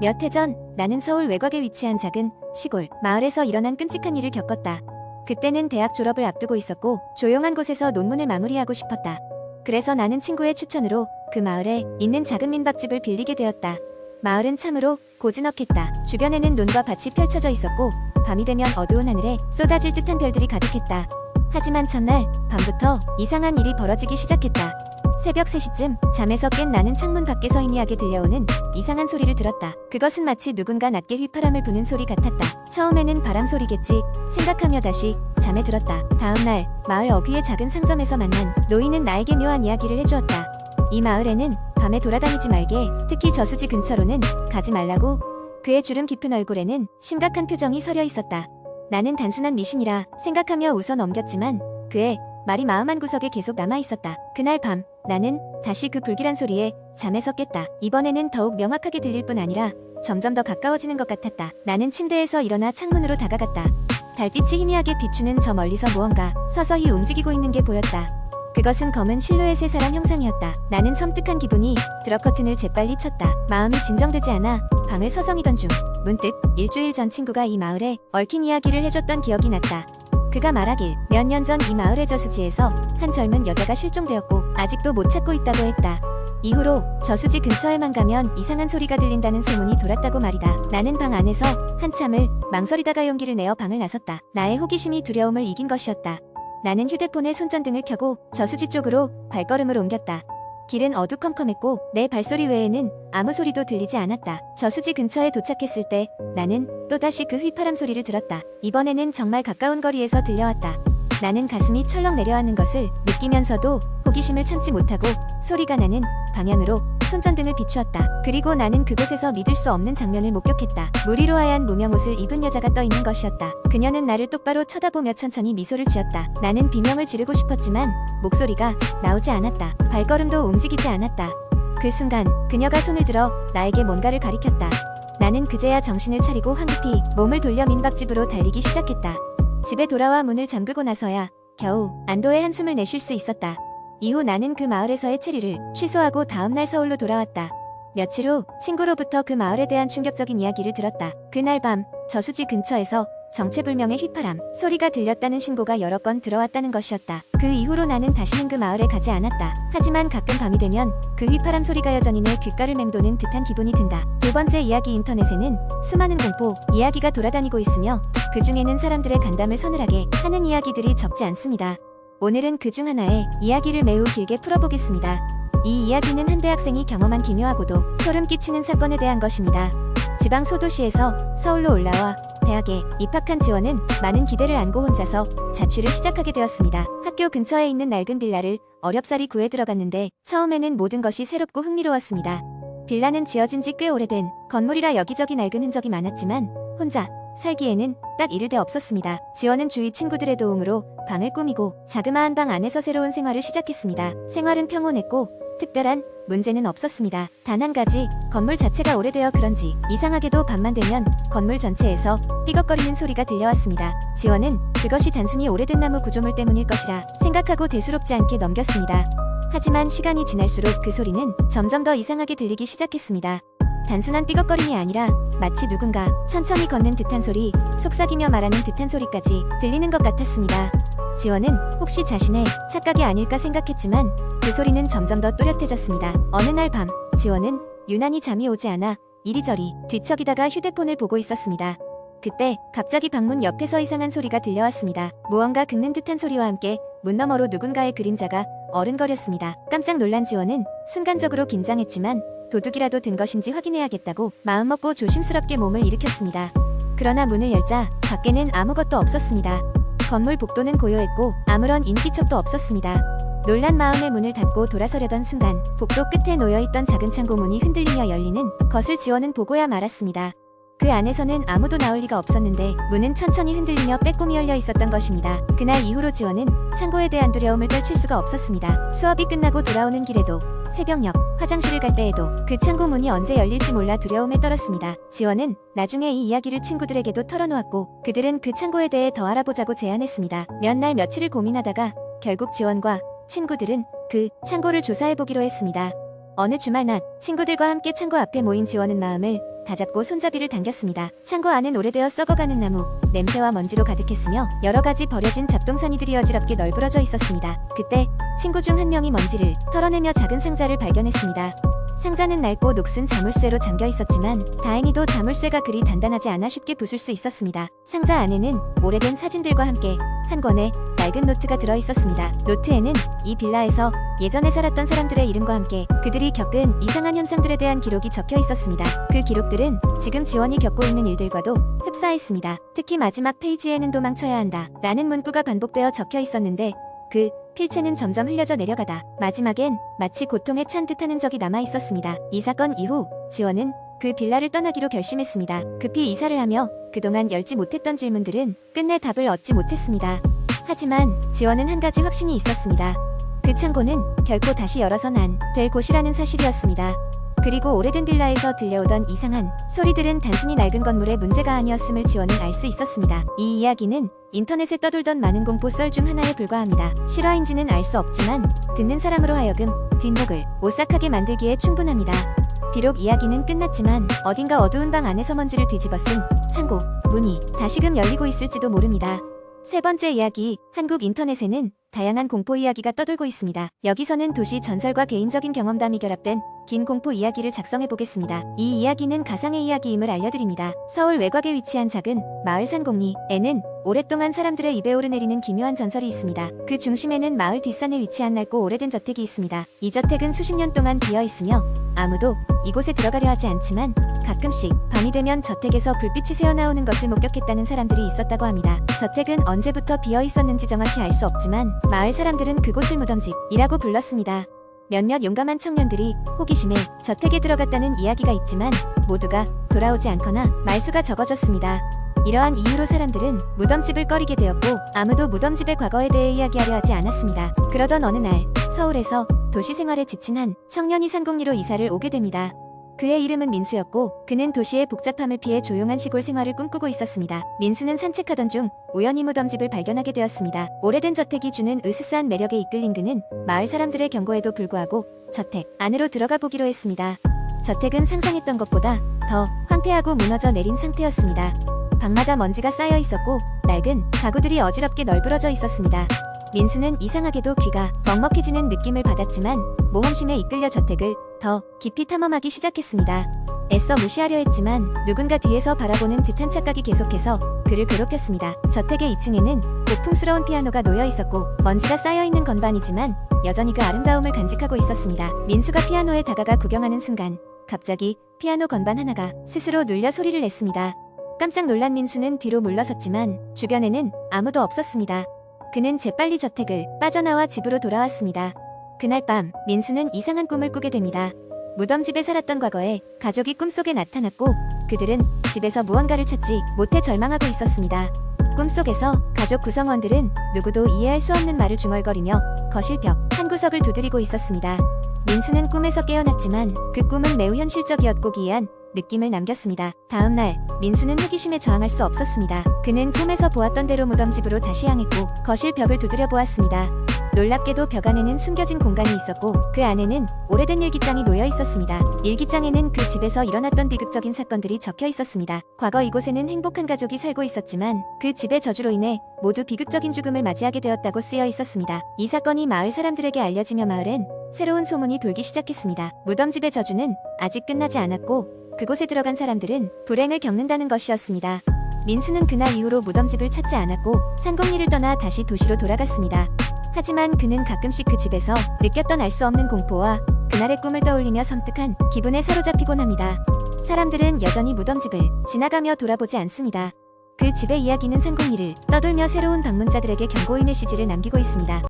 몇 해 전 나는 서울 외곽에 위치한 작은 시골 마을에서 일어난 끔찍한 일을 겪었다. 그때는 대학 졸업을 앞두고 있었고 조용한 곳에서 논문을 마무리하고 싶었다. 그래서 나는 친구의 추천으로 그 마을에 있는 작은 민박집을 빌리게 되었다. 마을은 참으로 고즈넉했다. 주변에는 논과 밭이 펼쳐져 있었고 밤이 되면 어두운 하늘에 쏟아질 듯한 별들이 가득했다. 하지만 첫날 밤부터 이상한 일이 벌어지기 시작했다. 새벽 3시쯤 잠에서 깬 나는 창문 밖에서 희미하게 들려오는 이상한 소리를 들었다. 그것은 마치 누군가 낮게 휘파람을 부는 소리 같았다. 처음에는 바람 소리겠지 생각하며 다시 잠에 들었다. 다음날 마을 어귀의 작은 상점에서 만난 노인은 나에게 묘한 이야기를 해주었다. 이 마을에는 밤에 돌아다니지 말게, 특히 저수지 근처로는 가지 말라고. 그의 주름 깊은 얼굴에는 심각한 표정이 서려 있었다. 나는 단순한 미신이라 생각하며 웃어 넘겼지만 그의 말이 마음 한구석에 계속 남아있었다. 그날 밤 나는 다시 그 불길한 소리에 잠에서 깼다. 이번에는 더욱 명확하게 들릴 뿐 아니라 점점 더 가까워지는 것 같았다. 나는 침대에서 일어나 창문으로 다가갔다. 달빛이 희미하게 비추는 저 멀리서 무언가 서서히 움직이고 있는 게 보였다. 그것은 검은 실루엣의 사람 형상이었다. 나는 섬뜩한 기분이 들어 커튼을 재빨리 쳤다. 마음이 진정되지 않아 방을 서성이던 중 문득 일주일 전 친구가 이 마을에 얽힌 이야기를 해줬던 기억이 났다. 그가 말하길 몇 년 전 이 마을의 저수지에서 한 젊은 여자가 실종되었고 아직도 못 찾고 있다고 했다. 이후로 저수지 근처에만 가면 이상한 소리가 들린다는 소문이 돌았다고 말이다. 나는 방 안에서 한참을 망설이다가 용기를 내어 방을 나섰다. 나의 호기심이 두려움을 이긴 것이었다. 나는 휴대폰에 손전등을 켜고 저수지 쪽으로 발걸음을 옮겼다. 길은 어두컴컴했고 내 발소리 외에는 아무 소리도 들리지 않았다. 저수지 근처에 도착했을 때 나는 또다시 그 휘파람 소리를 들었다. 이번에는 정말 가까운 거리에서 들려왔다. 나는 가슴이 철렁 내려앉는 것을 느끼면서도 호기심을 참지 못하고 소리가 나는 방향으로 손전등을 비추었다. 그리고 나는 그곳에서 믿을 수 없는 장면을 목격했다. 물 위로 하얀 무명 옷을 입은 여자가 떠 있는 것이었다. 그녀는 나를 똑바로 쳐다보며 천천히 미소를 지었다. 나는 비명을 지르고 싶었지만 목소리가 나오지 않았다. 발걸음도 움직이지 않았다. 그 순간 그녀가 손을 들어 나에게 뭔가를 가리켰다. 나는 그제야 정신을 차리고 황급히 몸을 돌려 민박집으로 달리기 시작했다. 집에 돌아와 문을 잠그고 나서야 겨우 안도의 한숨을 내쉴 수 있었다. 이후 나는 그 마을에서의 체류를 취소하고 다음날 서울로 돌아왔다. 며칠 후 친구로부터 그 마을에 대한 충격적인 이야기를 들었다. 그날 밤 저수지 근처에서 정체불명의 휘파람 소리가 들렸다는 신고가 여러 건 들어왔다는 것이었다. 그 이후로 나는 다시는 그 마을에 가지 않았다. 하지만 가끔 밤이 되면 그 휘파람 소리가 여전히 내 귓가를 맴도는 듯한 기분이 든다. 두 번째 이야기. 인터넷에는 수많은 공포 이야기가 돌아다니고 있으며 그 중에는 사람들의 간담을 서늘하게 하는 이야기들이 적지 않습니다. 오늘은 그 중 하나의 이야기를 매우 길게 풀어보겠습니다. 이 이야기는 한 대학생이 경험한 기묘하고도 소름 끼치는 사건에 대한 것입니다. 지방 소도시에서 서울로 올라와 대학에 입학한 지원은 많은 기대를 안고 혼자서 자취를 시작하게 되었습니다. 학교 근처에 있는 낡은 빌라를 어렵사리 구해 들어갔는데 처음에는 모든 것이 새롭고 흥미로웠습니다. 빌라는 지어진 지 꽤 오래된 건물이라 여기저기 낡은 흔적이 많았지만 혼자 살기에는 딱 이를 데 없었습니다. 지원은 주위 친구들의 도움으로 방을 꾸미고 자그마한 방 안에서 새로운 생활을 시작했습니다. 생활은 평온했고 특별한 문제는 없었습니다. 단 한 가지, 건물 자체가 오래되어 그런지 이상하게도 밤만 되면 건물 전체에서 삐걱거리는 소리가 들려왔습니다. 지원은 그것이 단순히 오래된 나무 구조물 때문일 것이라 생각하고 대수롭지 않게 넘겼습니다. 하지만 시간이 지날수록 그 소리는 점점 더 이상하게 들리기 시작했습니다. 단순한 삐걱거림이 아니라 마치 누군가 천천히 걷는 듯한 소리, 속삭이며 말하는 듯한 소리까지 들리는 것 같았습니다. 지원은 혹시 자신의 착각이 아닐까 생각했지만 그 소리는 점점 더 또렷해졌습니다. 어느 날 밤, 지원은 유난히 잠이 오지 않아 이리저리 뒤척이다가 휴대폰을 보고 있었습니다. 그때 갑자기 방문 옆에서 이상한 소리가 들려왔습니다. 무언가 긁는 듯한 소리와 함께 문 너머로 누군가의 그림자가 어른거렸습니다. 깜짝 놀란 지원은 순간적으로 긴장했지만 도둑이라도 든 것인지 확인해야겠다고 마음먹고 조심스럽게 몸을 일으켰습니다. 그러나 문을 열자 밖에는 아무것도 없었습니다. 건물 복도는 고요했고 아무런 인기척도 없었습니다. 놀란 마음에 문을 닫고 돌아서려던 순간 복도 끝에 놓여있던 작은 창고 문이 흔들리며 열리는 것을 지원은 보고야 말았습니다. 그 안에서는 아무도 나올 리가 없었는데 문은 천천히 흔들리며 빼꼼히 열려 있었던 것입니다. 그날 이후로 지원은 창고에 대한 두려움을 떨칠 수가 없었습니다. 수업이 끝나고 돌아오는 길에도 새벽녘 화장실을 갈 때에도 그 창고 문이 언제 열릴지 몰라 두려움에 떨었습니다. 지원은 나중에 이 이야기를 친구들에게도 털어놓았고 그들은 그 창고에 대해 더 알아보자고 제안했습니다. 몇 날 며칠을 고민하다가 결국 지원과 친구들은 그 창고를 조사해보기로 했습니다. 어느 주말 낮 친구들과 함께 창고 앞에 모인 지원은 마음을 다잡고 손잡이를 당겼습니다. 창고 안은 오래되어 썩어가는 나무, 냄새와 먼지로 가득했으며 여러 가지 버려진 잡동사니들이 어지럽게 널브러져 있었습니다. 그때 친구 중 한 명이 먼지를 털어내며 작은 상자를 발견했습니다. 상자는 낡고 녹슨 자물쇠로 잠겨 있었지만 다행히도 자물쇠가 그리 단단하지 않아 쉽게 부술 수 있었습니다. 상자 안에는 오래된 사진들과 함께 한 권의 낡은 노트가 들어 있었습니다. 노트에는 이 빌라에서 예전에 살았던 사람들의 이름과 함께 그들이 겪은 이상한 현상들에 대한 기록이 적혀 있었습니다. 그 기록들은 지금 지원이 겪고 있는 일들과도 흡사했습니다. 특히 마지막 페이지에는 도망쳐야 한다 라는 문구가 반복되어 적혀 있었는데 그 필체는 점점 흘려져 내려가다 마지막엔 마치 고통에 찬 듯한 흔적이 남아 있었습니다. 이 사건 이후 지원은 그 빌라를 떠나기로 결심했습니다. 급히 이사를 하며 그동안 열지 못했던 질문들은 끝내 답을 얻지 못했습니다. 하지만 지원은 한 가지 확신이 있었습니다. 그 창고는 결코 다시 열어선 안 될 곳이라는 사실이었습니다. 그리고 오래된 빌라에서 들려오던 이상한 소리들은 단순히 낡은 건물의 문제가 아니었음을 지원은 알 수 있었습니다. 이 이야기는 인터넷에 떠돌던 많은 공포 썰 중 하나에 불과합니다. 실화인지는 알 수 없지만 듣는 사람으로 하여금 뒷목을 오싹하게 만들기에 충분합니다. 비록 이야기는 끝났지만 어딘가 어두운 방 안에서 먼지를 뒤집어 쓴 창고 문이 다시금 열리고 있을지도 모릅니다. 세 번째 이야기, 한국 인터넷에는 다양한 공포 이야기가 떠돌고 있습니다. 여기서는 도시 전설과 개인적인 경험담이 결합된 긴 공포 이야기를 작성해 보겠습니다. 이 이야기는 가상의 이야기임을 알려드립니다. 서울 외곽에 위치한 작은 마을 산곡리에는 오랫동안 사람들의 입에 오르내리는 기묘한 전설이 있습니다. 그 중심에는 마을 뒷산에 위치한 낡고 오래된 저택이 있습니다. 이 저택은 수십 년 동안 비어 있으며 아무도 이곳에 들어가려 하지 않지만 가끔씩 밤이 되면 저택에서 불빛이 새어나오는 것을 목격했다는 사람들이 있었다고 합니다. 저택은 언제부터 비어 있었는지 정확히 알 수 없지만 마을 사람들은 그곳을 무덤집이라고 불렀습니다. 몇몇 용감한 청년들이 호기심에 저택에 들어갔다는 이야기가 있지만 모두가 돌아오지 않거나 말수가 적어졌습니다. 이러한 이유로 사람들은 무덤집을 꺼리게 되었고 아무도 무덤집의 과거에 대해 이야기하려 하지 않았습니다. 그러던 어느 날 서울에서 도시 생활에 지친 한 청년이 산곡리로 이사를 오게 됩니다. 그의 이름은 민수였고 그는 도시의 복잡함을 피해 조용한 시골 생활을 꿈꾸고 있었습니다. 민수는 산책하던 중 우연히 무덤집을 발견하게 되었습니다. 오래된 저택이 주는 으스스한 매력에 이끌린 그는 마을 사람들의 경고에도 불구하고 저택 안으로 들어가 보기로 했습니다. 저택은 상상했던 것보다 더 황폐하고 무너져 내린 상태였습니다. 방마다 먼지가 쌓여 있었고 낡은 가구들이 어지럽게 널브러져 있었습니다. 민수는 이상하게도 귀가 먹먹해지는 느낌을 받았지만 모험심에 이끌려 저택을 더 깊이 탐험하기 시작했습니다. 애써 무시하려 했지만 누군가 뒤에서 바라보는 듯한 착각이 계속해서 그를 괴롭혔습니다. 저택의 2층에는 고풍스러운 피아노가 놓여 있었고 먼지가 쌓여있는 건반이지만 여전히 그 아름다움을 간직하고 있었습니다. 민수가 피아노에 다가가 구경하는 순간 갑자기 피아노 건반 하나가 스스로 눌려 소리를 냈습니다. 깜짝 놀란 민수는 뒤로 물러섰지만 주변에는 아무도 없었습니다. 그는 재빨리 저택을 빠져나와 집으로 돌아왔습니다. 그날 밤 민수는 이상한 꿈을 꾸게 됩니다. 무덤집에 살았던 과거에 가족이 꿈속에 나타났고 그들은 집에서 무언가를 찾지 못해 절망하고 있었습니다. 꿈속에서 가족 구성원들은 누구도 이해할 수 없는 말을 중얼거리며 거실 벽 한 구석을 두드리고 있었습니다. 민수는 꿈에서 깨어났지만 그 꿈은 매우 현실적이었고 기이한 느낌을 남겼습니다. 다음 날 민수는 호기심에 저항할 수 없었습니다. 그는 꿈에서 보았던 대로 무덤집으로 다시 향했고 거실 벽을 두드려 보았습니다. 놀랍게도 벽 안에는 숨겨진 공간이 있었고 그 안에는 오래된 일기장이 놓여 있었습니다. 일기장에는 그 집에서 일어났던 비극적인 사건들이 적혀 있었습니다. 과거 이곳에는 행복한 가족이 살고 있었지만 그 집의 저주로 인해 모두 비극적인 죽음을 맞이하게 되었다고 쓰여 있었습니다. 이 사건이 마을 사람들에게 알려지며 마을엔 새로운 소문이 돌기 시작했습니다. 무덤집의 저주는 아직 끝나지 않았고 그곳에 들어간 사람들은 불행을 겪는다는 것이었습니다. 민수는 그날 이후로 무덤집을 찾지 않았고 산곡리를 떠나 다시 도시로 돌아갔습니다. 하지만 그는 가끔씩 그 집에서 느꼈던 알 수 없는 공포와 그날의 꿈을 떠올리며 섬뜩한 기분에 사로잡히곤 합니다. 사람들은 여전히 무덤집을 지나가며 돌아보지 않습니다. 그 집의 이야기는 산곡리를 떠돌며 새로운 방문자들에게 경고의 메시지를 남기고 있습니다.